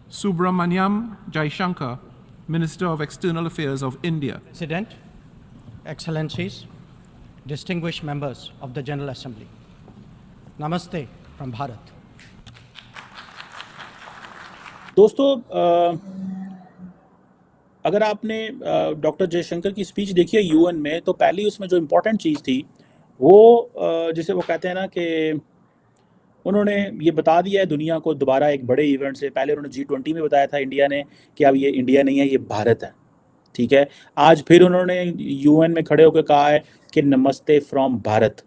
Subramaniam Jaishankar, Minister of External Affairs of India. President, Excellencies, distinguished members of the General Assembly, Namaste from Bharat. दोस्तों, अगर आपने doctor Jaishankar की speech देखी है UN में, तो पहली उसमें जो इम्पोर्टेंट चीज़ थी वो जिसे वो कहते हैं ना कि उन्होंने ये बता दिया है दुनिया को दोबारा एक बड़े इवेंट से। पहले उन्होंने G20 में बताया था इंडिया ने कि अब ये इंडिया नहीं है, ये भारत है, ठीक है। आज फिर उन्होंने यूएन में खड़े होकर कहा है कि नमस्ते फ्रॉम भारत।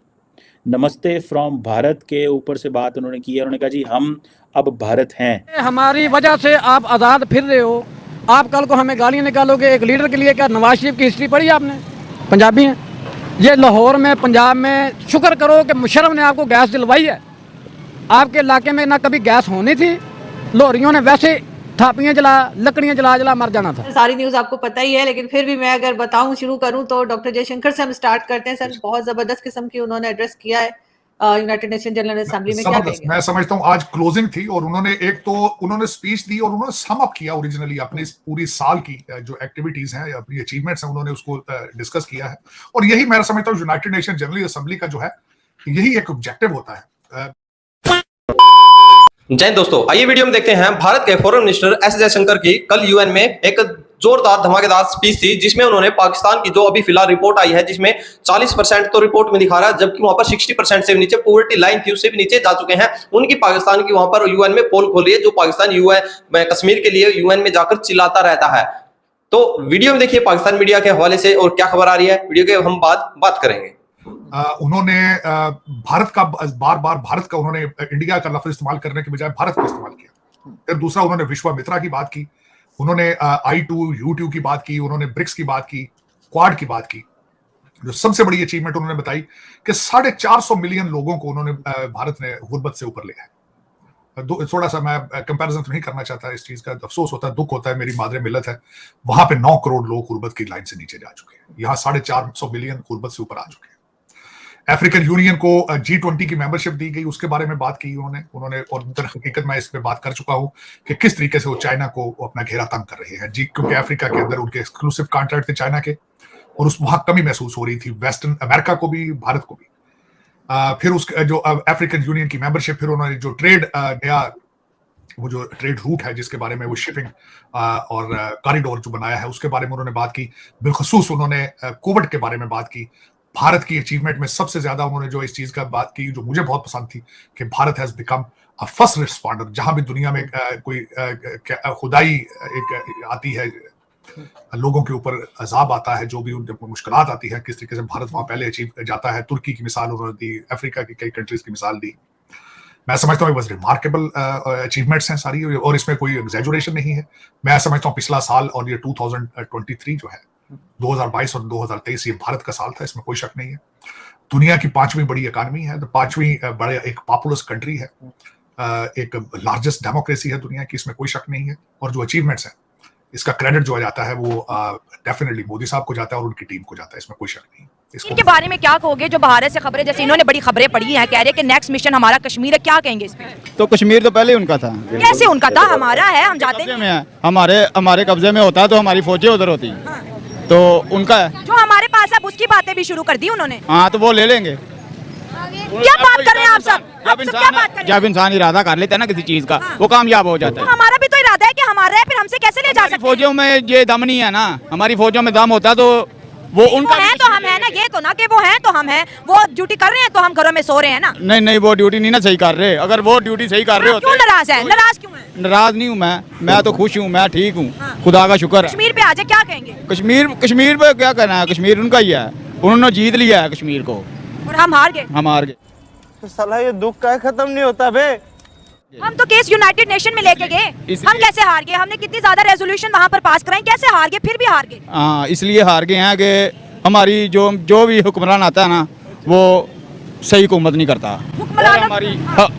नमस्ते फ्रॉम भारत के ऊपर से बात उन्होंने की है। उन्होंने कहा जी हम अब भारत हैं। हमारी वजह से आप आज़ाद फिर रहे हो। आप कल को हमें गालियाँ निकालोगे एक लीडर के लिए। क्या नवाज शरीफ की हिस्ट्री पढ़ी आपने? पंजाबी हैं ये। लाहौर में, पंजाब में शुक्र करो कि मुशर्रफ ने आपको गैस दिलवाई है। आपके इलाके में ना कभी गैस होनी थी, लोहरियों ने वैसे थापियाँ जला, लकड़ियाँ जला जला मर जाना था। सारी न्यूज़ आपको पता ही है, लेकिन फिर भी मैं अगर बताऊं, शुरू करूं तो डॉक्टर जयशंकर से हम स्टार्ट करते हैं। सर, बहुत जबरदस्त किस्म की उन्होंने एड्रेस किया है यूनाइटेड नेशन जनरल असेंबली में। क्या कहेंगे? मैं समझता हूं आज क्लोजिंग थी और उन्होंने स्पीच दी और उन्होंने सम अप किया ओरिजिनली अपने पूरी साल की जो एक्टिविटीज हैं, अपनी अचीवमेंट्स हैं, उन्होंने उसको डिस्कस किया है। और यही मैं समझता हूं यूनाइटेड नेशन जनरल असेंबली का जो है यही एक ऑब्जेक्टिव होता है। जय दोस्तों, आइए वीडियो में देखते हैं भारत के फॉरेन मिनिस्टर एस जयशंकर की कल यूएन में एक जोरदार धमाकेदार स्पीच थी, जिसमें उन्होंने पाकिस्तान की जो अभी फिलहाल रिपोर्ट आई है, जिसमें 40% तो रिपोर्ट में दिखा रहा है, जबकि वहां पर 60% से भी नीचे पॉवर्टी लाइन थी, उससे भी नीचे जा चुके हैं। उनकी पाकिस्तान की वहां पर यूएन में पोल खोली है, जो पाकिस्तान यूएन कश्मीर के लिए यूएन में जाकर चिल्लाता रहता है। तो वीडियो में देखिए पाकिस्तान मीडिया के हवाले से और क्या खबर आ रही है, वीडियो के हम बात करेंगे। उन्होंने भारत का बार बार भारत का उन्होंने इंडिया का लफ्ज इस्तेमाल करने के बजाय भारत का इस्तेमाल किया। फिर दूसरा उन्होंने विश्वामित्रा की बात की, उन्होंने I2 U2 की बात की, उन्होंने ब्रिक्स की बात की, क्वाड की बात की। जो सबसे बड़ी अचीवमेंट उन्होंने बताई कि 450 मिलियन लोगों को उन्होंने भारत ने गुर्बत से ऊपर लिया है। थोड़ा सा मैं कंपैरिजन तो नहीं करना चाहता, इस चीज का अफसोस होता है, दुख होता है। मेरी मादरे मिल्लत है, वहां पे 9 करोड़ लोग गुर्बत की लाइन से नीचे जा चुके हैं। यहाँ 450 मिलियन गुर्बत से ऊपर आ चुके हैं। अफ्रीकन यूनियन को G20 की मेंबरशिप दी गई, उसके बारे में बात की उन्होंने और दर हकीकत मैं इस पे बात कर चुका हूं कि किस तरीके से वो चाइना को अपना घेरा तंग कर रहे हैं जी, क्योंकि अफ्रीका के अंदर उनके एक्सक्लूसिव कॉन्ट्रैक्ट थे चाइना के, और उस वहां कमी महसूस हो रही थी वेस्टर्न अमेरिका को भी, भारत को भी। फिर उस जो अफ्रीकन यूनियन की मेंबरशिप, फिर उन्होंने जो नया वो जो ट्रेड रूट है जिसके बारे में वो शिपिंग और कॉरिडोर जो बनाया है, उसके बारे में उन्होंने बात की। बिलखसूस उन्होंने कोविड के बारे में बात की। भारत की अचीवमेंट में सबसे ज्यादा उन्होंने जो इस चीज का बात की, जो मुझे बहुत पसंद थी, कि Bharat has become a first responder. जहां भी दुनिया में कोई खुदाई एक आती है, लोगों के ऊपर अजाब आता है, जो भी मुश्किलात आती है, किस तरीके से भारत वहां पहले अचीव जाता है। तुर्की की मिसाल उन्होंने दी, अफ्रीका की कई कंट्रीज की मिसाल दी। मैं समझता हूँ बस रिमार्केबल अचीवमेंट्स हैं सारी, और इसमें कोई एग्जैजुरेशन नहीं है। मैं समझता हूँ पिछला साल और ये 2023 जो है, 2022 और 2023, ये भारत का साल था, इसमें कोई शक नहीं है। दुनिया की 5वीं बड़ी इकानमी है, तो 5वीं बड़े एक पॉपुलस कंट्री है, एक लार्जेस्ट डेमोक्रेसी है दुनिया की, इसमें कोई शक नहीं है। और जो अचीवमेंट्स हैं, इसका क्रेडिट जो जाता है वो डेफिनेटली मोदी साहब को जाता है और उनकी टीम को जाता है, इसमें कोई शक नहीं। इनके बारे में क्या कहोगे जो भारत से खबरें, जैसे इन्होंने बड़ी खबरें पढ़ी हैं, कह रहे कि नेक्स्ट मिशन हमारा कश्मीर है, क्या कहेंगे इस पे? तो कश्मीर तो पहले उनका था। कैसे उनका था? हमारा है, हम जाते हैं। हमारे कब्जे में होता है तो हमारी फौजें उधर होती हैं। हाँ। तो उनका जो हमारे पास अब उसकी बातें भी शुरू कर दी उन्होंने। हाँ, तो वो ले लेंगे। क्या बात कर रहे हैं आप सब? जब इंसान इरादा कर लेता है ना किसी चीज का, वो कामयाब हो जाता है। तो हमारा भी तो इरादा है कि हमारा है, फिर हमसे कैसे ले जा सकते? फौजों में ये दम नहीं है ना, हमारी फौजों में दम होता है, तो वो उनका है तो हम है ना, ये तो ना कि वो हैं तो हम हैं। वो ड्यूटी कर रहे हैं तो हम घरों में सो रहे हैं ना। नहीं, वो ड्यूटी नहीं ना सही कर रहे। अगर वो ड्यूटी सही कर रहे होते। क्यों नाराज है? नाराज क्यों है? नाराज नहीं हूँ मैं तो खुश हूँ, मैं ठीक हूँ। हाँ। खुदा का शुक्र है। कश्मीर पे आजे, क्या कहेंगे? कश्मीर पे क्या कहना है, कश्मीर उनका ही है, उन्होंने जीत लिया है कश्मीर को और हम हार गए। तो साला ये दुख का खत्म नहीं होता बे। हम तो केस यूनाइटेड नेशन में लेके गए, हम कैसे हार गए? हमने कितनी ज्यादा रेजोल्यूशन वहाँ पर पास कराई, कैसे हार गए? फिर भी हार गए। हाँ, इसलिए हार गए हैं कि हमारी जो भी हुक्मरान आता है ना, वो सही हुकूमत नहीं करता।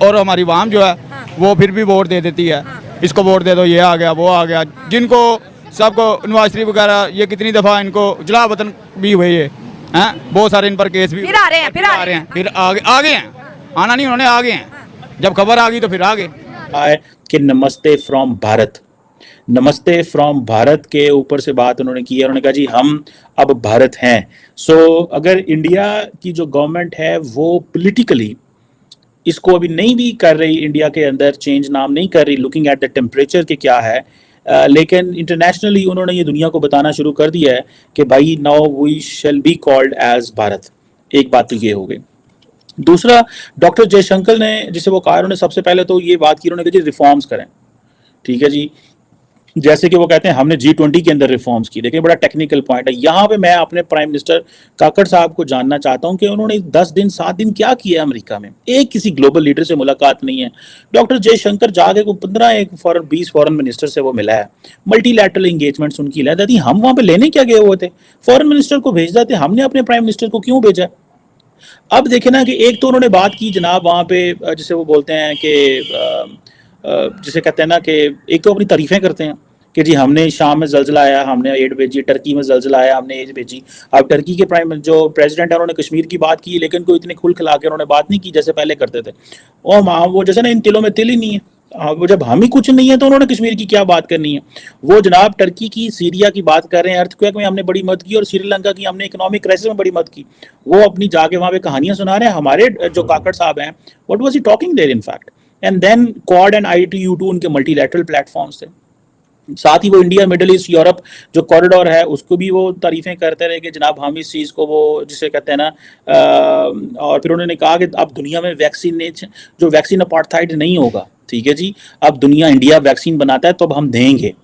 और हमारी वाम जो है, वो फिर भी वोट दे देती है। इसको वोट दे दो, ये आ गया, वो आ गया। जिनको सबको नवाज शरीफ वगैरह, ये कितनी दफा इनको जला वतन भी हुए हैं, बहुत सारे इन पर केस भी फिर आ रहे हैं, फिर आगे हैं। आना नहीं, उन्होंने आगे हैं। जब खबर आ गई तो फिर आगे कि नमस्ते फ्रॉम भारत। नमस्ते फ्रॉम भारत के ऊपर से बात उन्होंने की है। उन्होंने कहा जी हम अब भारत हैं। सो अगर इंडिया की जो गवर्नमेंट है वो पॉलिटिकली इसको अभी नहीं भी कर रही, इंडिया के अंदर चेंज नाम नहीं कर रही, लुकिंग एट द टेम्परेचर के क्या है, लेकिन इंटरनेशनली उन्होंने ये दुनिया को बताना शुरू कर दिया है कि भाई now we shall be called as Bharat. एक बात तो ये हो गई। दूसरा, डॉक्टर जयशंकर ने जिसे वो कहा, उन्होंने सबसे पहले तो ये बात की, उन्होंने कहा जी रिफॉर्म्स करें, ठीक है जी। जैसे कि वो कहते हैं हमने G20 के अंदर रिफॉर्म्स की। देखिए बड़ा टेक्निकल पॉइंट है यहाँ पे। मैं अपने प्राइम मिनिस्टर काकड़ साहब को जानना चाहता हूँ कि उन्होंने 10 दिन 7 दिन क्या किया अमेरिका में। एक किसी ग्लोबल लीडर से मुलाकात नहीं है। डॉक्टर जयशंकर जाके को 20 फॉरेन मिनिस्टर से वो मिला है, मल्टीलैटरल एंगेजमेंट्स उनकी ले जाती। हम वहाँ पे लेने क्या गए हुए थे? फॉरेन मिनिस्टर को भेज देते, हमने अपने प्राइम मिनिस्टर को क्यों भेजा? अब देखे ना कि एक तो उन्होंने बात की जनाब वहाँ पे, जिसे वो बोलते हैं कि जिसे कहते हैं ना कि एक तो अपनी तारीफें करते हैं कि जी हमने शाम में जलजिला आया, हमने एड भेजी, टर्की में जलजिला आया, हमने एड भेजी। अब टर्की के जो प्रेसिडेंट है उन्होंने कश्मीर की बात की, लेकिन कोई इतने खुल खिला के उन्होंने बात नहीं की जैसे पहले करते थे। और वो जैसे ना इन तिलों में तिल ही नहीं है। वो जब हम ही कुछ नहीं है तो उन्होंने कश्मीर की क्या बात करनी है? वो जनाब टर्की की, सीरिया की बात कर रहे हैं, अर्थक्वेक में हमने बड़ी मदद की, और श्रीलंका की हमने इकोनॉमिक क्राइसिस में बड़ी मदद की। वो अपनी जाके वहाँ पे कहानियां सुना रहे हैं। हमारे जो काकड़ साहब हैं, what was he talking there in fact? And then Quad and ITU2 उनके मल्टीलैटरल प्लेटफॉर्म्स थे। साथ ही वो इंडिया, मिडल ईस्ट, यूरोप जो कॉरिडोर है उसको भी वो तारीफें करते रहे कि जनाब हम इस चीज़ को, वो जिसे कहते हैं ना, और फिर उन्होंने कहा कि अब दुनिया में वैक्सीन अपार्थाइड नहीं होगा, ठीक है जी। अब दुनिया, इंडिया वैक्सीन बनाता है तो अब हम देंगे,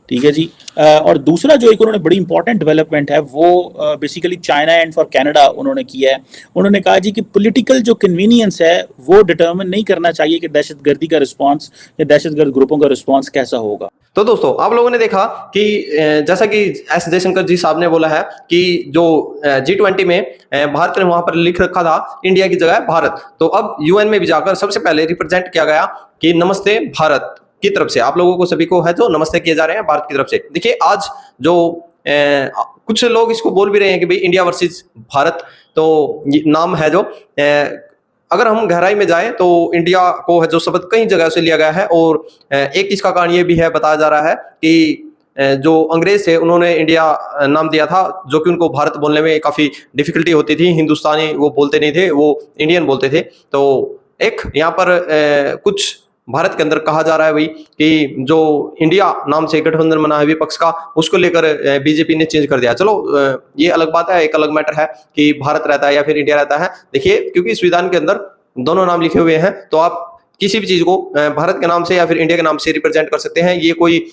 ठीक है जी। और दूसरा जो एक उन्होंने बड़ी इंपॉर्टेंट डेवलपमेंट है वो basically China and for Canada उन्होंने किया है। उन्होंने कहा जी कि पॉलिटिकल जो कन्वीनियंस है वो डिटर्मिन नहीं करना चाहिए कि दहशतगर्दी का रिस्पांस या दहशतगर्द ग्रुपों का रिस्पांस कैसा होगा। तो दोस्तों आप लोगों ने देखा कि जैसा कि एस जयशंकर जी साहब ने बोला है कि जो G20 में भारत ने वहां पर लिख रखा था इंडिया की जगह भारत, तो अब UN में भी जाकर सबसे पहले रिप्रेजेंट किया गया कि नमस्ते भारत की तरफ से आप लोगों को सभी को है जो नमस्ते किए जा रहे हैं भारत की तरफ से। देखिए आज जो कुछ लोग इसको बोल भी रहे हैं कि भाई इंडिया वर्सेस भारत, तो नाम है जो अगर हम गहराई में जाएं तो इंडिया को है जो शब्द कई जगह से लिया गया है। और एक इसका कारण ये भी है, बताया जा रहा है कि जो अंग्रेज थे उन्होंने इंडिया नाम दिया था, जो कि उनको भारत बोलने में काफी डिफिकल्टी होती थी। हिंदुस्तानी वो बोलते नहीं थे, वो इंडियन बोलते थे। तो एक यहाँ पर कुछ भारत के अंदर कहा जा रहा है भाई कि जो इंडिया नाम से गठबंधन बना है विपक्ष का, उसको लेकर बीजेपी ने चेंज कर दिया। चलो ये अलग बात है, एक अलग मैटर है कि भारत रहता है या फिर इंडिया रहता है। देखिए क्योंकि संविधान के अंदर दोनों नाम लिखे हुए हैं, तो आप किसी भी चीज को भारत के नाम से या फिर इंडिया के नाम से रिप्रेजेंट कर सकते हैं। ये कोई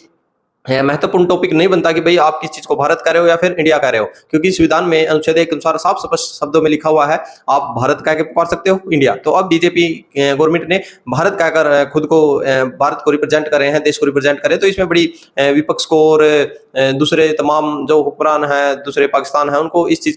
महत्वपूर्ण टॉपिक नहीं बनता कि भाई आप किस चीज को भारत कह रहे हो या फिर इंडिया कह रहे हो, क्योंकि संविधान में अनुच्छेद 1 के अनुसार साफ स्पष्ट शब्दों में लिखा हुआ है आप भारत कह के पुकार सकते हो इंडिया। तो अब बीजेपी गवर्नमेंट ने भारत कहकर खुद को, भारत को रिप्रेजेंट कर रहे हैं, देश को रिप्रेजेंट कर रहे हैं। तो इसमें बड़ी विपक्ष को और दूसरे तमाम जो हुक्मरान है, दूसरे पाकिस्तान है, उनको इस चीज